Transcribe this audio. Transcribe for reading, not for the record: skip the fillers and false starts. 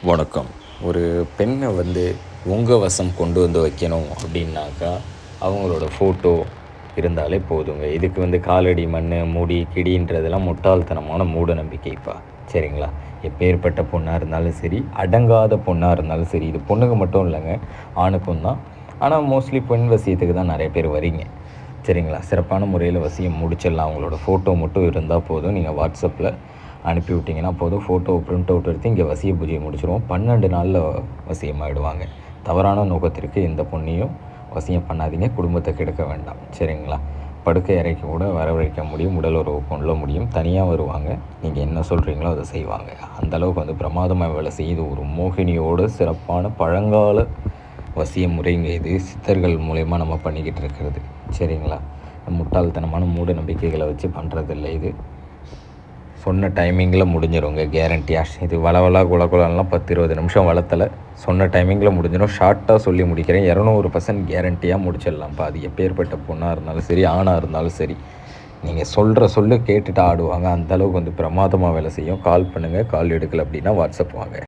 வணக்கம். ஒரு பெண்ணை உங்கள் வசம் கொண்டு வைக்கணும் அப்படின்னாக்கா, அவங்களோட ஃபோட்டோ இருந்தாலே போதுங்க. இதுக்கு காலடி மண், முடி, கிடின்றதெல்லாம் முட்டாள்தனமான மூட நம்பிக்கைப்பா. சரிங்களா? எப்பேர்ப்பட்ட பொண்ணா இருந்தாலும் சரி, அடங்காத பொண்ணா இருந்தாலும் சரி, இது பொண்ணுங்க மட்டும் இல்லைங்க, ஆணுக்கும் தான். ஆனால் மோஸ்ட்லி பெண் வசியத்துக்கு தான் நிறைய பேர் வரீங்க. சரிங்களா? சிறப்பான முறையில் வசியம் முடிச்சிடலாம். அவங்களோட ஃபோட்டோ மட்டும் இருந்தால் போதும். நீங்கள் வாட்ஸ்அப்பில் அனுப்பி விட்டிங்கன்னா போதும். ஃபோட்டோவை ப்ரிண்ட் அவுட் எடுத்து இங்கே வசிய பூஜையை முடிச்சிடுவோம். 12 நாளில் வசியமாகிடுவாங்க. தவறான நோக்கத்திற்கு எந்த பொண்ணையும் வசியம் பண்ணாதீங்க. குடும்பத்தை கெடுக்க வேண்டாம். சரிங்களா? படுக்கை அறைக்கு கூட வரவழைக்க முடியும். உடல் உறவு கொள்ள முடியும். தனியாக வருவாங்க. நீங்கள் என்ன சொல்கிறீங்களோ அதை செய்வாங்க. அந்தளவுக்கு பிரமாதமாக வேலை செய்யுது. ஒரு மோகினியோட சிறப்பான பழங்கால வசிய முறைங்க இது. சித்தர்கள் மூலயமா நம்ம பண்ணிக்கிட்டு இருக்கிறது. சரிங்களா? முட்டாள்தனமான மூட நம்பிக்கைகளை வச்சு பண்ணுறதில்லை. இது சொன்ன டைமிங்கில் முடிஞ்சிடுங்க கேரண்டியாக. இது வளவலா குலகுலம்லாம் 10-20 நிமிஷம் வளர்த்தலை. சொன்ன டைமிங்கில் முடிஞ்சிடும். ஷார்ட்டாக சொல்லி முடிக்கிறேன். 200% கேரண்டியாக முடிச்சிடலாம்ப்பா. அது எப்பேற்பட்ட பொண்ணாக இருந்தாலும் சரி, ஆணாக இருந்தாலும் சரி, நீங்கள் சொல்ல கேட்டுட்டு ஆடுவாங்க. அந்தளவுக்கு பிரமாதமாக வேலை செய்யும். கால் பண்ணுங்கள். கால் எடுக்கலை அப்படின்னா வாட்ஸ்அப் வாங்க.